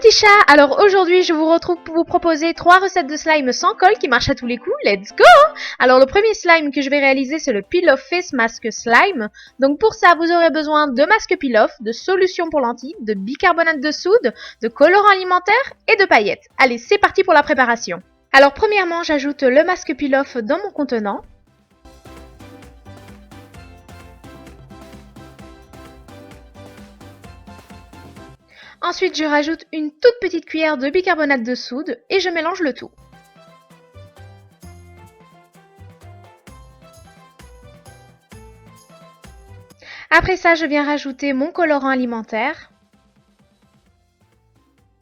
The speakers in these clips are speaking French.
petits chats, alors aujourd'hui je vous retrouve pour vous proposer 3 recettes de slime sans colle qui marchent à tous les coups, let's go! Alors le premier slime que je vais réaliser c'est le Peel Off Face Mask Slime. Donc pour ça vous aurez besoin de masque Peel Off, de solution pour lentilles, de bicarbonate de soude, de colorant alimentaire et de paillettes. Allez c'est parti pour la préparation. Alors premièrement j'ajoute le masque Peel Off dans mon contenant. Ensuite, je rajoute une toute petite cuillère de bicarbonate de soude et je mélange le tout. Après ça, je viens rajouter mon colorant alimentaire.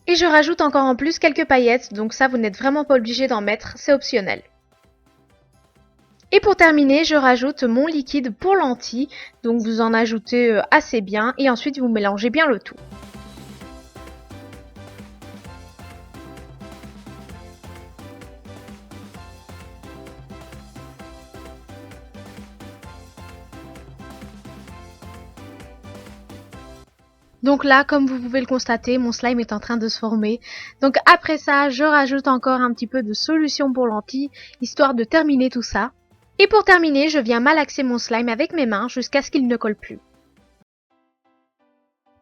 Et je rajoute encore en plus quelques paillettes, donc ça vous n'êtes vraiment pas obligé d'en mettre, c'est optionnel. Et pour terminer, je rajoute mon liquide pour lentilles, donc vous en ajoutez assez bien et ensuite vous mélangez bien le tout. Donc là, comme vous pouvez le constater, mon slime est en train de se former. Donc après ça, je rajoute encore un petit peu de solution pour lentilles, histoire de terminer tout ça. Et pour terminer, je viens malaxer mon slime avec mes mains jusqu'à ce qu'il ne colle plus.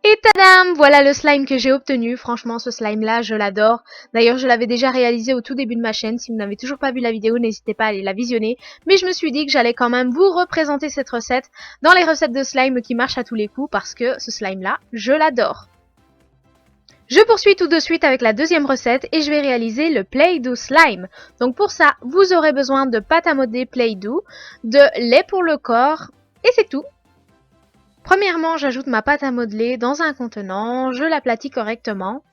Et tadam! Voilà le slime que j'ai obtenu. Franchement, ce slime-là, je l'adore. D'ailleurs, je l'avais déjà réalisé au tout début de ma chaîne. Si vous n'avez toujours pas vu la vidéo, n'hésitez pas à aller la visionner. Mais je me suis dit que j'allais quand même vous représenter cette recette dans les recettes de slime qui marchent à tous les coups parce que ce slime-là, je l'adore. Je poursuis tout de suite avec la deuxième recette et je vais réaliser le Play-Doh Slime. Donc pour ça, vous aurez besoin de pâte à modeler Play-Doh, de lait pour le corps et c'est tout. Premièrement, j'ajoute ma pâte à modeler dans un contenant, je l'aplatis correctement.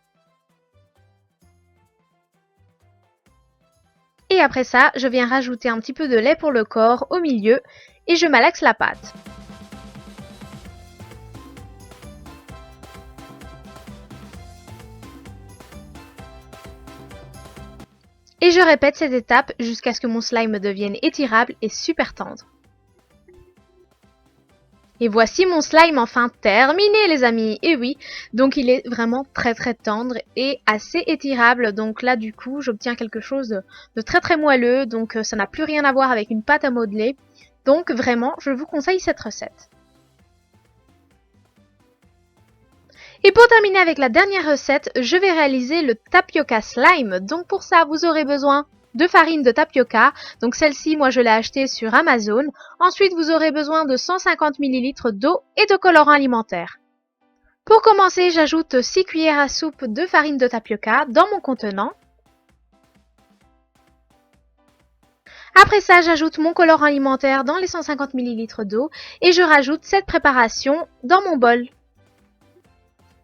Et après ça, je viens rajouter un petit peu de lait pour le corps au milieu et je malaxe la pâte. Et je répète cette étape jusqu'à ce que mon slime devienne étirable et super tendre. Et voici mon slime enfin terminé les amis, et oui, donc il est vraiment très tendre et assez étirable, donc là du coup j'obtiens quelque chose de très moelleux, donc ça n'a plus rien à voir avec une pâte à modeler, donc vraiment je vous conseille cette recette. Et pour terminer avec la dernière recette, je vais réaliser le Tapioca Slime, donc pour ça vous aurez besoin de farine de tapioca, donc celle-ci moi je l'ai achetée sur Amazon. Ensuite vous aurez besoin de 150 ml d'eau et de colorant alimentaire. Pour commencer j'ajoute 6 cuillères à soupe de farine de tapioca dans mon contenant. Après ça j'ajoute mon colorant alimentaire dans les 150 ml d'eau et je rajoute cette préparation dans mon bol.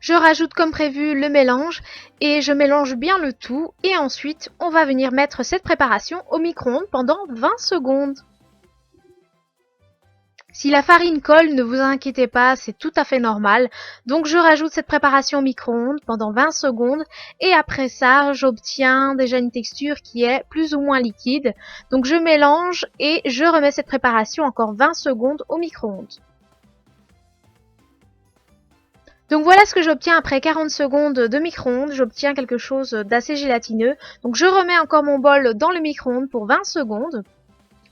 Je rajoute comme prévu le mélange et je mélange bien le tout et ensuite on va venir mettre cette préparation au micro-ondes pendant 20 secondes. Si la farine colle, ne vous inquiétez pas, c'est tout à fait normal. Donc je rajoute cette préparation au micro-ondes pendant 20 secondes et après ça j'obtiens déjà une texture qui est plus ou moins liquide. Donc je mélange et je remets cette préparation encore 20 secondes au micro-ondes. Donc voilà ce que j'obtiens après 40 secondes de micro-ondes, j'obtiens quelque chose d'assez gélatineux. Donc je remets encore mon bol dans le micro-ondes pour 20 secondes.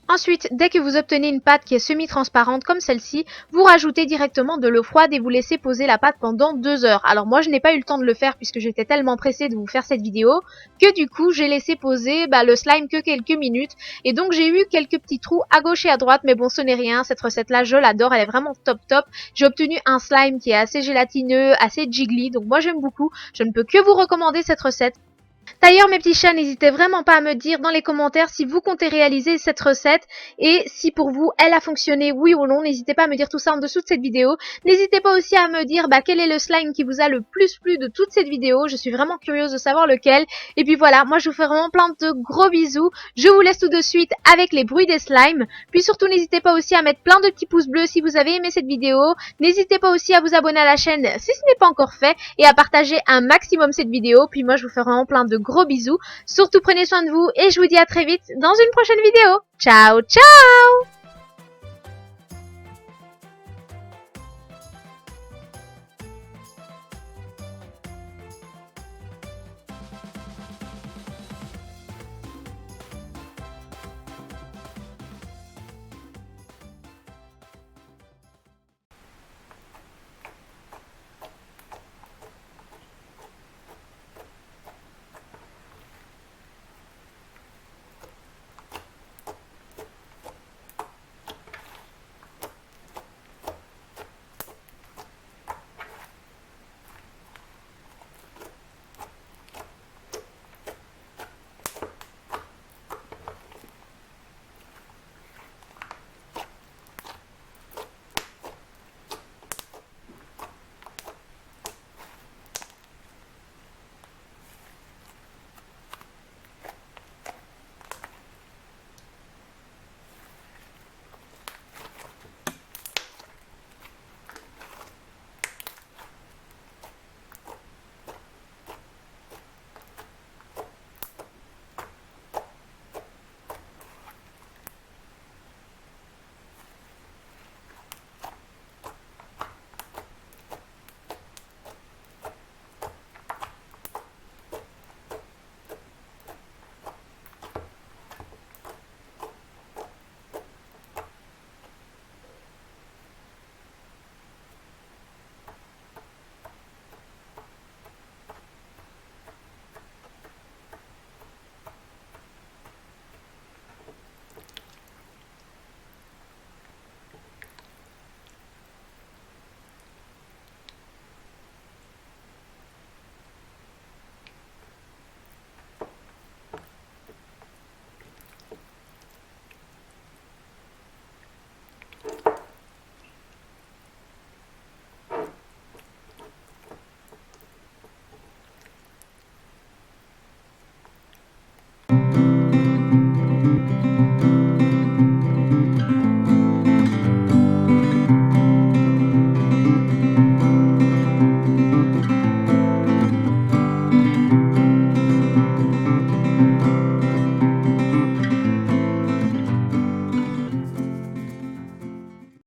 Ensuite, dès que vous obtenez une pâte qui est semi-transparente comme celle-ci, vous rajoutez directement de l'eau froide et vous laissez poser la pâte pendant 2 heures. Alors moi je n'ai pas eu le temps de le faire puisque j'étais tellement pressée de vous faire cette vidéo que du coup j'ai laissé poser le slime que quelques minutes et donc j'ai eu quelques petits trous à gauche et à droite, mais bon ce n'est rien, cette recette là je l'adore, elle est vraiment top. J'ai obtenu un slime qui est assez gélatineux, assez jiggly, donc moi j'aime beaucoup, je ne peux que vous recommander cette recette. D'ailleurs mes petits chats, n'hésitez vraiment pas à me dire dans les commentaires si vous comptez réaliser cette recette et si pour vous elle a fonctionné oui ou non. N'hésitez pas à me dire tout ça en dessous de cette vidéo. N'hésitez pas aussi à me dire quel est le slime qui vous a le plus plu de toute cette vidéo. Je suis vraiment curieuse de savoir lequel. Et puis voilà, moi je vous fais vraiment plein de gros bisous. Je vous laisse tout de suite avec les bruits des slimes. Puis surtout n'hésitez pas aussi à mettre plein de petits pouces bleus si vous avez aimé cette vidéo. N'hésitez pas aussi à vous abonner à la chaîne si ce n'est pas encore fait et à partager un maximum cette vidéo. Puis moi je vous fais vraiment plein de gros bisous. Surtout prenez soin de vous et je vous dis à très vite dans une prochaine vidéo. Ciao ciao!